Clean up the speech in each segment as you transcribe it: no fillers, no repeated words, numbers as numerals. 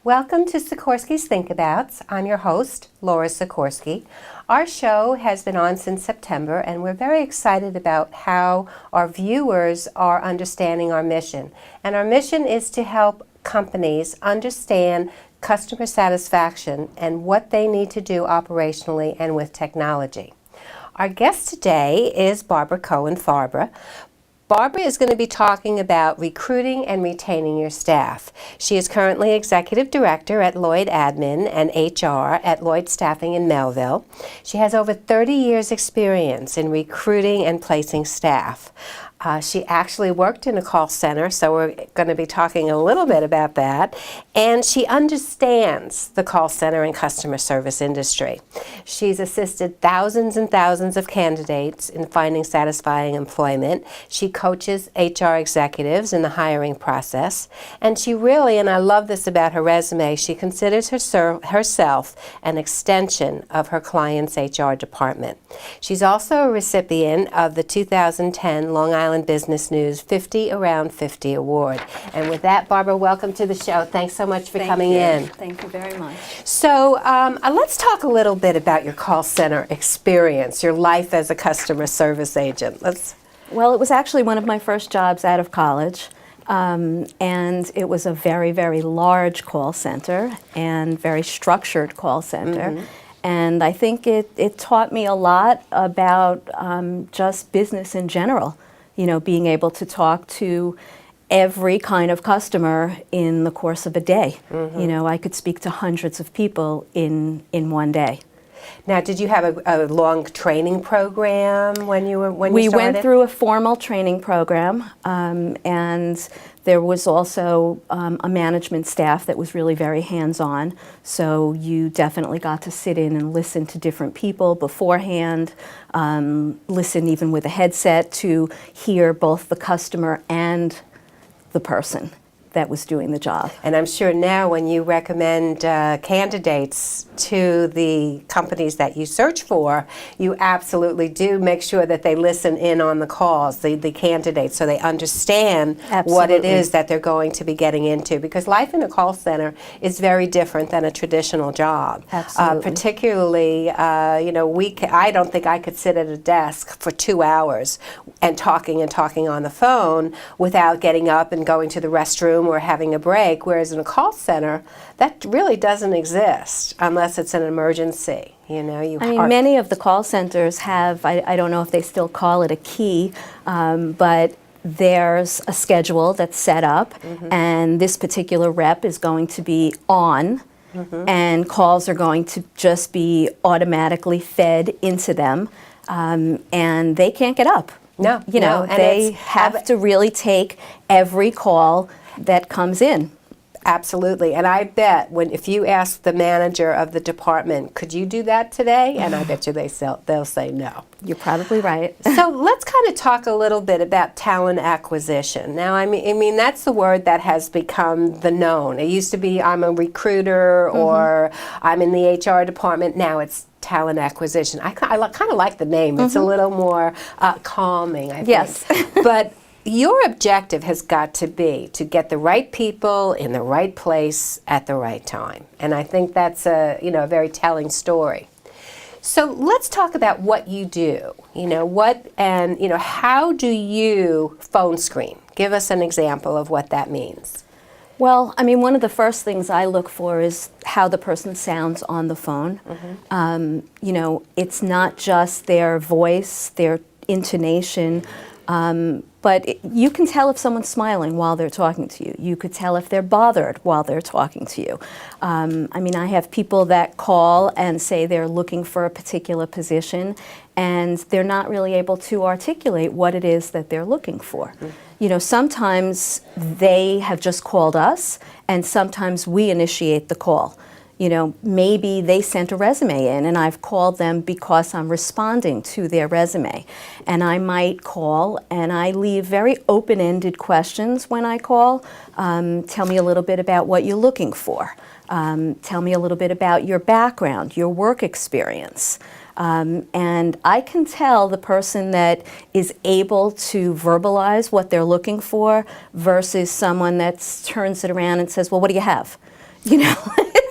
Welcome to Sikorski's Thinkabouts. I'm your host, Laura Sikorski. Our show has been on since September, and we're very excited about how our viewers are understanding our mission. And our mission is to help companies understand customer satisfaction and what they need to do operationally and with technology. Our guest today is Barbara Cohen Farber. Barbara is going to be talking about recruiting and retaining your staff. She is currently Executive Director at Lloyd Admin and HR at Lloyd Staffing in Melville. She has over 30 years experience in recruiting and placing staff. She actually worked in a call center, so we're going to be talking a little bit about that. And she understands the call center and customer service industry. She's assisted thousands and thousands of candidates in finding satisfying employment. She coaches HR executives in the hiring process. And she really, and I love this about her resume, she considers herself an extension of her client's HR department. She's also a recipient of the 2010 Long Island Business News 50 Around 50 Award. And with that, Barbara, welcome to the show. Thanks so much for coming in. Thank you very much. So let's talk a little bit about your call center experience, your life as a customer service agent. Well, it was actually one of my first jobs out of college. And it was a very, very large call center and very structured call center. Mm-hmm. And I think it taught me a lot about just business in general. You know, being able to talk to every kind of customer in the course of a day. Mm-hmm. You know, I could speak to hundreds of people in one day. Now, did you have a long training program when you started? We went through a formal training program, and there was also a management staff that was really very hands-on. So you definitely got to sit in and listen to different people beforehand, listen even with a headset to hear both the customer and the person that was doing the job. And I'm sure now when you recommend candidates to the companies that you search for, you absolutely do make sure that they listen in on the calls, the candidates, so they understand what it is that they're going to be getting into. Because life in a call center is very different than a traditional job. Absolutely. Particularly, you know, I don't think I could sit at a desk for 2 hours and talking on the phone without getting up and going to the restroom or having a break, whereas in a call center, that really doesn't exist unless it's an emergency. You know, many of the call centers have, I don't know if they still call it a key, but there's a schedule that's set up, mm-hmm. and this particular rep is going to be on, mm-hmm. and calls are going to just be automatically fed into them, and they can't get up. No, you know, they have to really take every call that comes in. Absolutely, and I bet if you ask the manager of the department, could you do that today? And I bet you they'll say no. You're probably right. So let's kind of talk a little bit about talent acquisition. Now, I mean that's the word that has become the known. It used to be I'm a recruiter, mm-hmm. or I'm in the HR department. Now it's talent acquisition. I kind of like the name. It's mm-hmm. a little more calming, I think. Yes. But your objective has got to be to get the right people in the right place at the right time. And I think that's a very telling story. So let's talk about what you do. How do you phone screen? Give us an example of what that means. Well, I mean, one of the first things I look for is how the person sounds on the phone. Mm-hmm. It's not just their voice, their intonation, but you can tell if someone's smiling while they're talking to you. You could tell if they're bothered while they're talking to you. I have people that call and say they're looking for a particular position, and they're not really able to articulate what it is that they're looking for. Mm-hmm. Sometimes they have just called us, and sometimes we initiate the call. Maybe they sent a resume in and I've called them because I'm responding to their resume. And I might call and I leave very open-ended questions when I call. Tell me a little bit about what you're looking for. Tell me a little bit about your background, your work experience. And I can tell the person that is able to verbalize what they're looking for versus someone that turns it around and says, well, what do you have? you know.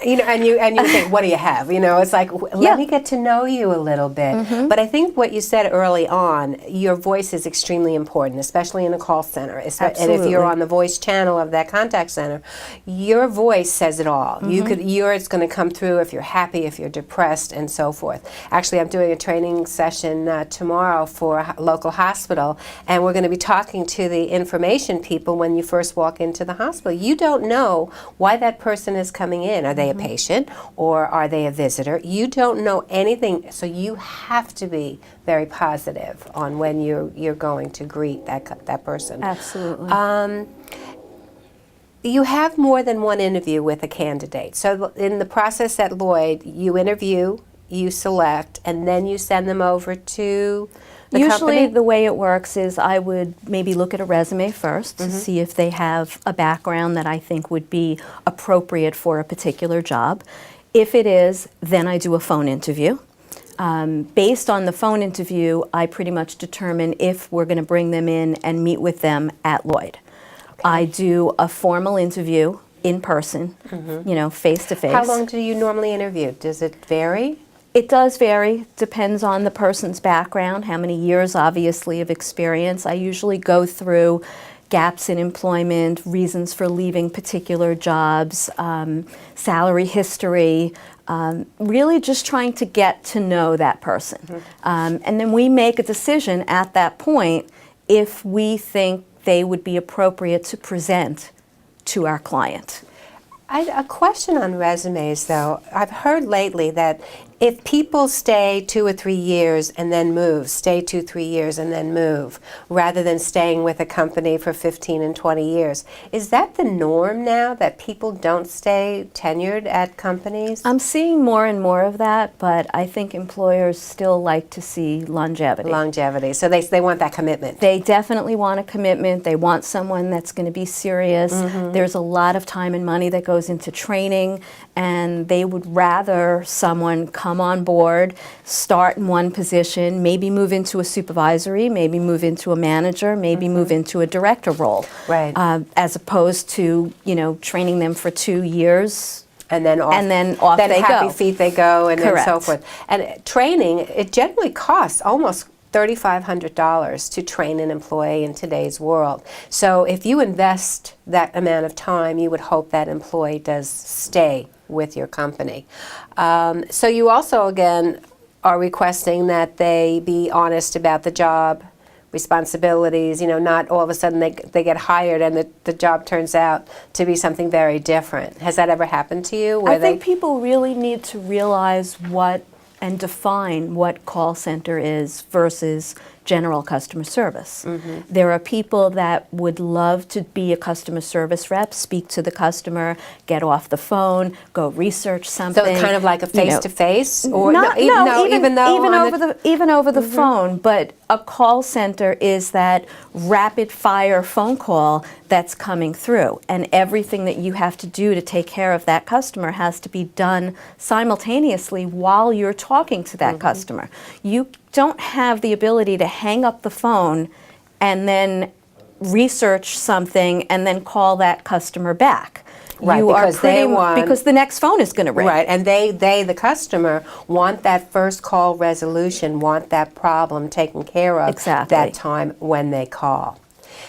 And you think, what do you have? It's like, let me get to know you a little bit. But I think what you said early on, your voice is extremely important, especially in a call center. And if you're on the voice channel of that contact center, your voice says it all. It's going to come through if you're happy, if you're depressed, and so forth. Actually, I'm doing a training session tomorrow for a local hospital, and we're going to be talking to the information people when you first walk into the hospital. You don't know why that person is coming in. Are they a patient or are they a visitor? You don't know anything, so you have to be very positive on when you're going to greet that person. Absolutely. You have more than one interview with a candidate. So in the process at Lloyd, you interview, you select, and then you send them over to the Usually company? the way it works is I would maybe look at a resume first to see if they have a background that I think would be appropriate for a particular job. If it is, then I do a phone interview. Based on the phone interview, I pretty much determine if we're going to bring them in and meet with them at Lloyd. Okay. I do a formal interview in person, face to face. How long do you normally interview? Does it vary? It does vary, depends on the person's background, how many years, obviously, of experience. I usually go through gaps in employment, reasons for leaving particular jobs, salary history, really just trying to get to know that person. And then we make a decision at that point if we think they would be appropriate to present to our client. A question on resumes, though. I've heard lately that if people stay 2 or 3 years and then move, stay 2, 3 years and then move, rather than staying with a company for 15 and 20 years, is that the norm now, that people don't stay tenured at companies? I'm seeing more and more of that, but I think employers still like to see longevity. Longevity. So they want that commitment. They definitely want a commitment. They want someone that's going to be serious. There's a lot of time and money that goes into training, and they would rather someone come on board, start in one position, maybe move into a supervisory, maybe move into a manager, maybe move into a director role. Right. As opposed to, training them for 2 years. And then off they go. Happy feet they go, and Correct. then so forth. And training, it generally costs almost $3,500 to train an employee in today's world. So if you invest that amount of time, you would hope that employee does stay with your company. So you also, again, are requesting that they be honest about the job responsibilities, not all of a sudden they get hired and the job turns out to be something very different. Has that ever happened to you? I think people really need to realize and define what call center is versus general customer service. There are people that would love to be a customer service rep, speak to the customer, get off the phone, go research something. So it's kind of like a face-to-face? Or even over the phone, but a call center is that rapid-fire phone call that's coming through, and everything that you have to do to take care of that customer has to be done simultaneously while you're talking to that customer. You don't have the ability to hang up the phone and then research something and then call that customer back. Right, because the next phone is going to ring. Right, and they, the customer, want that first call resolution, want that problem taken care of that time when they call.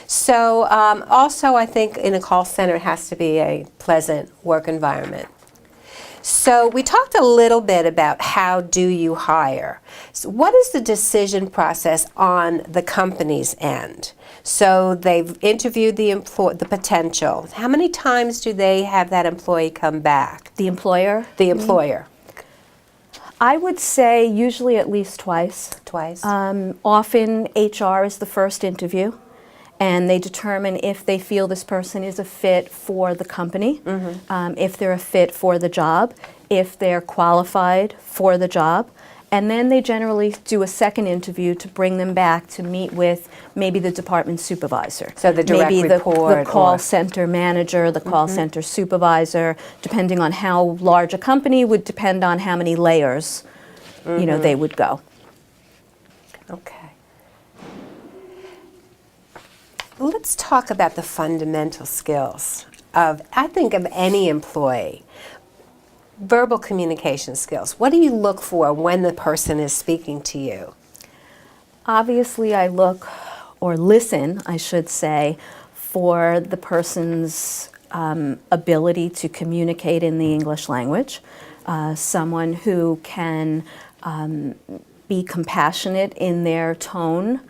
So also I think in a call center it has to be a pleasant work environment. So we talked a little bit about how do you hire. So what is the decision process on the company's end? So they've interviewed the potential. How many times do they have that employee come back? The employer? The employer. I would say usually at least twice. Twice? Often HR is the first interview, and they determine if they feel this person is a fit for the company, if they're a fit for the job, if they're qualified for the job. And then they generally do a second interview to bring them back to meet with maybe the department supervisor. So the direct report. Maybe the call center manager, the call center supervisor, depending on how large a company would depend on how many layers they would go. Okay. Let's talk about the fundamental skills. I think, of any employee. Verbal communication skills. What do you look for when the person is speaking to you? Obviously, I look, or listen, I should say, for the person's ability to communicate in the English language, someone who can be compassionate in their tone,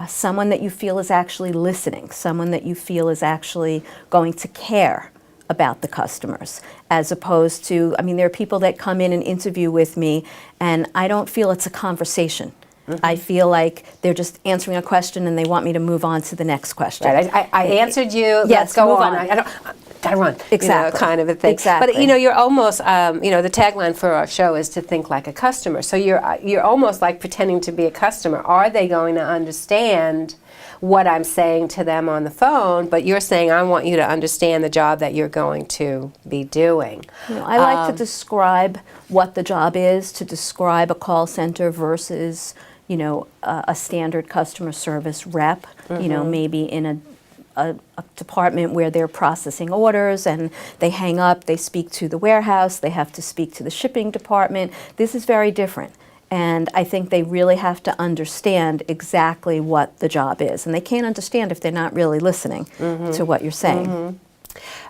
someone that you feel is actually listening, someone that you feel is actually going to care about the customers, as opposed to, I mean, there are people that come in and interview with me, and I don't feel it's a conversation. I feel like they're just answering a question and they want me to move on to the next question. Right. I answered you. Yes, let's go move on. on. I don't. Gotta run. Exactly. Kind of a thing. Exactly. But you're almost. The tagline for our show is to think like a customer. So you're almost like pretending to be a customer. Are they going to understand what I'm saying to them on the phone? But you're saying, I want you to understand the job that you're going to be doing. I like to describe what the job is, to describe a call center versus, a standard customer service rep, maybe in a department where they're processing orders and they hang up, they speak to the warehouse, they have to speak to the shipping department. This is very different. And I think they really have to understand exactly what the job is. And they can't understand if they're not really listening to what you're saying.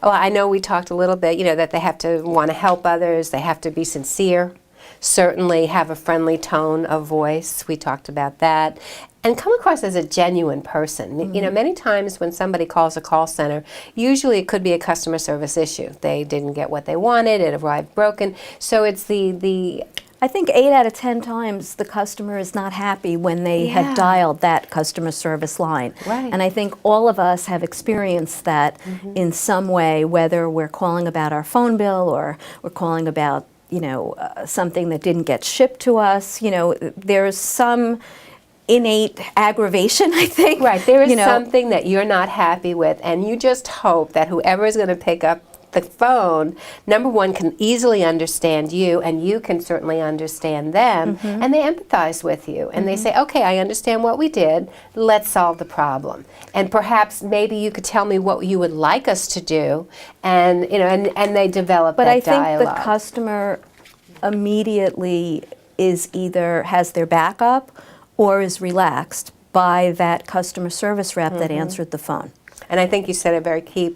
Well, I know we talked a little bit, that they have to want to help others, they have to be sincere, certainly have a friendly tone of voice. We talked about that. And come across as a genuine person. Many times when somebody calls a call center, usually it could be a customer service issue. They didn't get what they wanted, it arrived broken. So it's the I think 8 out of 10 times the customer is not happy when they have dialed that customer service line. Right. And I think all of us have experienced that in some way, whether we're calling about our phone bill or we're calling about, something that didn't get shipped to us. There's some innate aggravation, I think. Right. There is something that you're not happy with, and you just hope that whoever is going to pick up the phone, number one, can easily understand you, and you can certainly understand them, and they empathize with you, and they say, okay, I understand what we did, let's solve the problem. And perhaps maybe you could tell me what you would like us to do, and and they develop that dialogue. But I think the customer immediately is either has their back up or is relaxed by that customer service rep that answered the phone. And I think you said a very key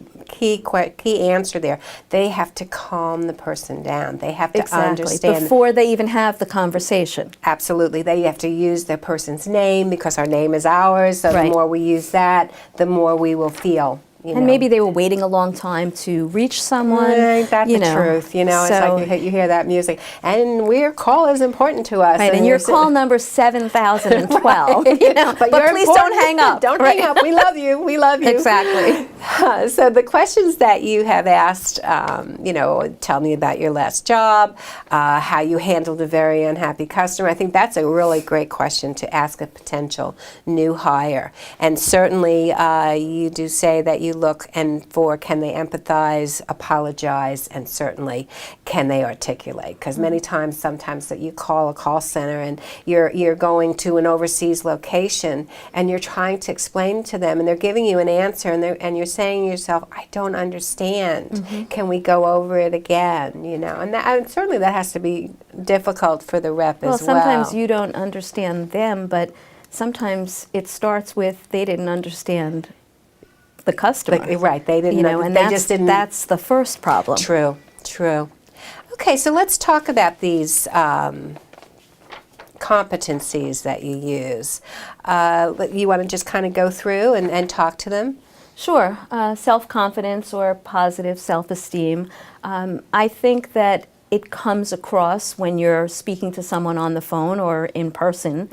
answer there. They have to calm the person down. They have to understand. Before they even have the conversation. Absolutely. They have to use the person's name because our name is ours. So the more we use that, the more we will feel. And maybe they were waiting a long time to reach someone. Ain't that the truth? It's like you hear that music. And your call is important to us. Right, and your call number 7012. But please don't hang up. Don't hang up. We love you. We love you. Exactly. So the questions that you have asked, tell me about your last job, how you handled a very unhappy customer. I think that's a really great question to ask a potential new hire. And certainly you do say that you look for can they empathize, apologize, and certainly can they articulate. Because many times, sometimes that you call a call center and you're going to an overseas location and you're trying to explain to them and they're giving you an answer and you're saying to yourself, I don't understand. Can we go over it again? And certainly that has to be difficult for the rep as well. Sometimes you don't understand them, but sometimes it starts with they didn't understand the customer. Right, they didn't. And that's the first problem. True. Okay, so let's talk about these competencies that you use. You want to just kind of go through and talk to them? Sure. Self-confidence or positive self-esteem. I think that it comes across when you're speaking to someone on the phone or in person,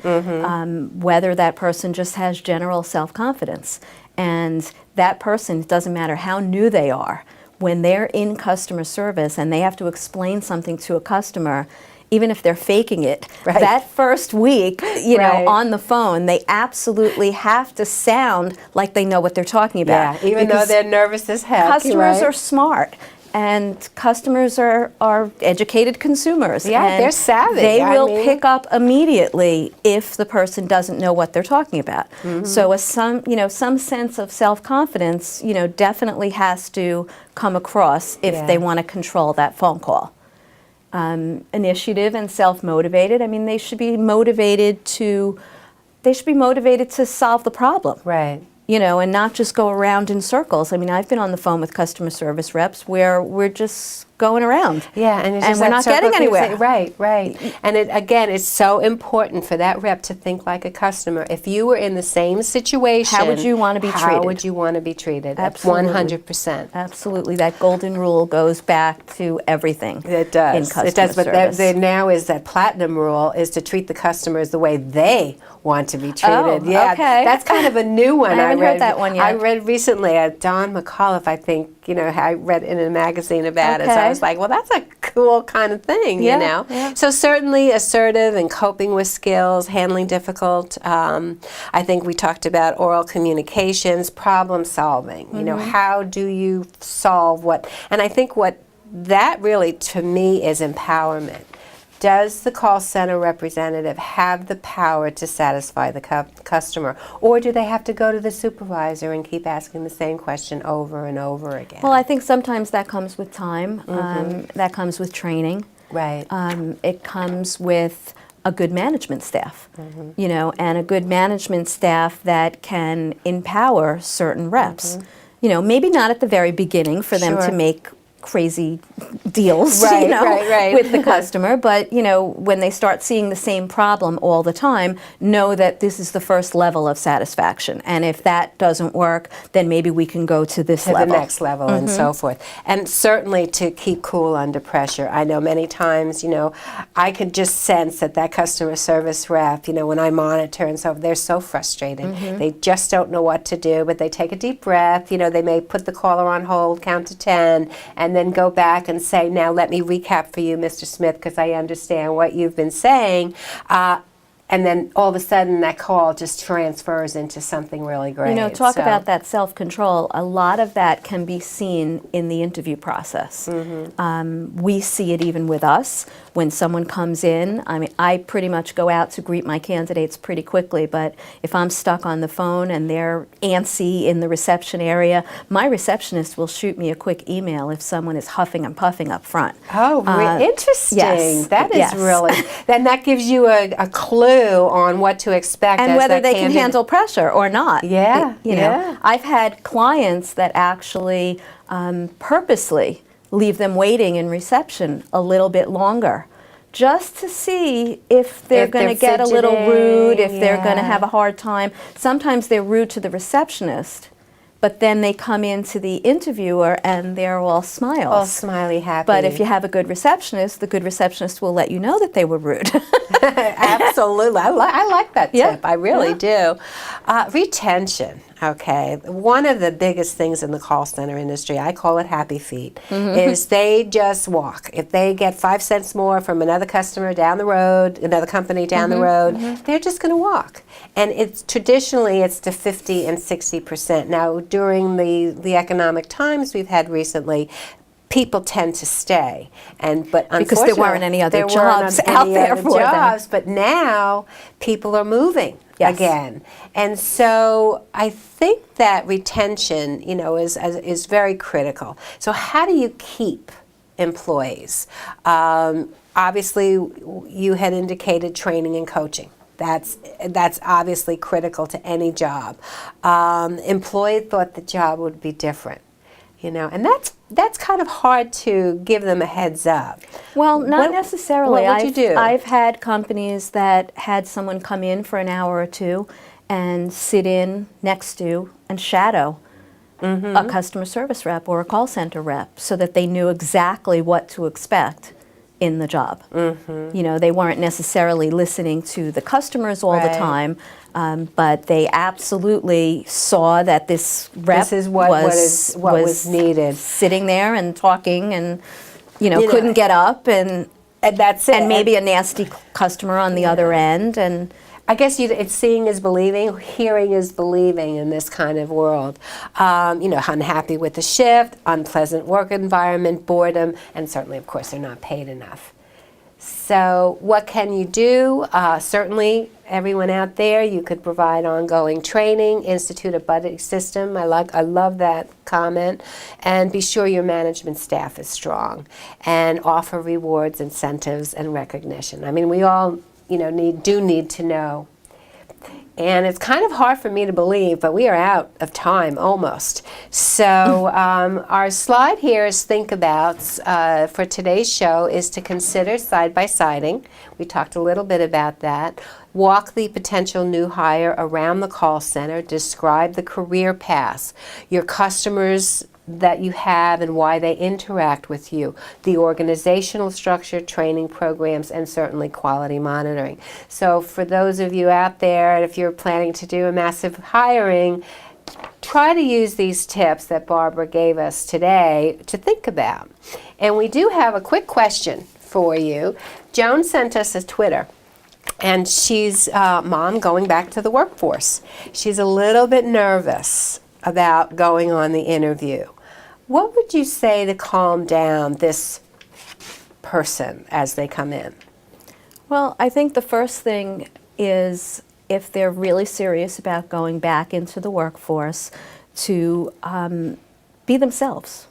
whether that person just has general self-confidence. And that person, it doesn't matter how new they are, when they're in customer service and they have to explain something to a customer, even if they're faking it, that first week, on the phone, they absolutely have to sound like they know what they're talking about. Yeah, even though they're nervous as heck. Customers are smart. And customers are educated consumers. Yeah, and they're savvy. They I will mean, pick up immediately if the person doesn't know what they're talking about. So some sense of self-confidence, definitely has to come across if they want to control that phone call. Initiative and self-motivated. I mean, they should be motivated to solve the problem. right. And not just go around in circles. I mean, I've been on the phone with customer service reps where we're just going around. Yeah, and, it's just we're that not circle getting anywhere. thing. Right. And again, it's so important for that rep to think like a customer. If you were in the same situation, How would you want to be treated? How would you want to be treated? Absolutely. 100%. Absolutely. That golden rule goes back to everything. It does. In customer It does. But service. there now is that platinum rule is to treat the customers the way they want to be treated. Oh, okay. That's kind of a new one. I haven't read, heard that one yet. I read recently Don McAuliffe, I think, I read in a magazine about it. So I Okay. was like, well, that's a cool kind of thing, Yeah. So certainly assertive and coping with skills, handling difficult. I think we talked about oral communications, problem solving. How do you solve what? And I think what that really, to me, is empowerment. Does the call center representative have the power to satisfy the customer, or do they have to go to the supervisor and keep asking the same question over and over again? Well, I think sometimes that comes with time. That comes with training. Right. It comes with a good management staff, and a good management staff that can empower certain reps. Maybe not at the very beginning for them to Sure. make crazy deals, Right. with the customer, but when they start seeing the same problem all the time, know that this is the first level of satisfaction, and if that doesn't work, then maybe we can go to this level, the next level, and so forth. And certainly to keep cool under pressure. I know many times, I could just sense that customer service rep, when I monitor and so, they're so frustrated. They just don't know what to do, but they take a deep breath. They may put the caller on hold, count to 10, and then go back and say, now let me recap for you, Mr. Smith, because I understand what you've been saying. And then all of a sudden that call just transfers into something really great. Talk about that self-control. A lot of that can be seen in the interview process. We see it even with us. When someone comes in, I pretty much go out to greet my candidates pretty quickly, but if I'm stuck on the phone and they're antsy in the reception area, my receptionist will shoot me a quick email if someone is huffing and puffing up front. Oh, interesting. Yes. That is Yes. really, then that gives you a clue on what to expect And as whether that they can candidate. handle pressure or not. Yeah, yeah. I've had clients that actually purposely leave them waiting in reception a little bit longer, just to see if they're going to get a little rude, if they're going to have a hard time. Sometimes they're rude to the receptionist, but then they come into the interviewer and they're all smiles. All smiley, happy. But if you have a good receptionist, the good receptionist will let you know that they were rude. Absolutely. I like that tip. Yeah. I really do. Retention. Okay. One of the biggest things in the call center industry, I call it happy feet, is they just walk. If they get 5 cents more from another customer down the road, another company down the road, they're just going to walk. And it's traditionally it's to 50 and 60%. Now, during the economic times we've had recently, people tend to stay, but Because there weren't any other there jobs weren't out any there other for them. jobs, but now people are moving Yes. again, and so I think that retention, is very critical. So how do you keep employees? Obviously, you had indicated training and coaching. That's obviously critical to any job. Employee thought the job would be different. And that's kind of hard to give them a heads up. Well, not necessarily. What would you do? I've had companies that had someone come in for an hour or two and sit in next to and shadow a customer service rep or a call center rep so that they knew exactly what to expect in the job. They weren't necessarily listening to the customers all the Right. time, but they absolutely saw that this rep This is what was needed. sitting there and talking and know, couldn't get up and And that's it. maybe a nasty customer on the other end. And I guess it's seeing is believing, hearing is believing in this kind of world. Unhappy with the shift, unpleasant work environment, boredom, and certainly, of course, they're not paid enough. So what can you do? Certainly, everyone out there, you could provide ongoing training, institute a buddy system. I love that comment. And be sure your management staff is strong. And offer rewards, incentives, and recognition. I mean, we all need to know. And it's kind of hard for me to believe, but we are out of time almost. So our slide here is think abouts for today's show is to consider side-by-siding. We talked a little bit about that. Walk the potential new hire around the call center. Describe the career paths, your customers that you have and why they interact with you, the organizational structure, training programs, and certainly quality monitoring. So for those of you out there, if you're planning to do a massive hiring, try to use these tips that Barbara gave us today to think about. And we do have a quick question for you. Joan sent us a Twitter. And she's mom going back to the workforce. She's a little bit nervous about going on the interview. What would you say to calm down this person as they come in? Well, I think the first thing is, if they're really serious about going back into the workforce, to be themselves.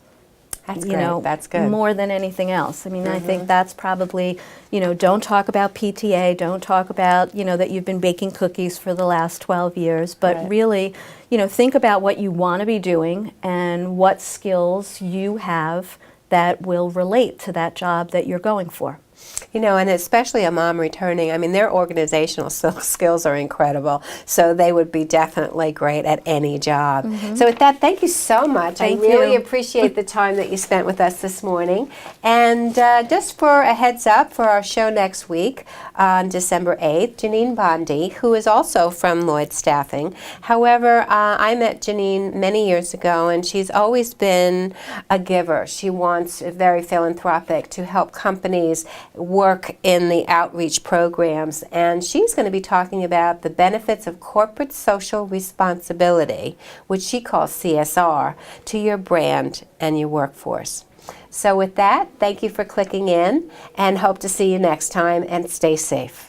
That's great. That's good. More than anything else. I mean, I think that's probably, don't talk about PTA, don't talk about, that you've been baking cookies for the last 12 years, but really, think about what you want to be doing and what skills you have that will relate to that job that you're going for. And especially a mom returning, I mean, their organizational skills are incredible, so they would be definitely great at any job. So with that, thank you so much. I really appreciate the time that you spent with us this morning. And just for a heads up for our show next week, on December 8th, Janine Bondi, who is also from Lloyd Staffing. However, I met Janine many years ago, and she's always been a giver. She wants, very philanthropic, to help companies work in the outreach programs, and she's going to be talking about the benefits of corporate social responsibility, which she calls CSR, to your brand and your workforce. So with that, thank you for clicking in, and hope to see you next time, and stay safe.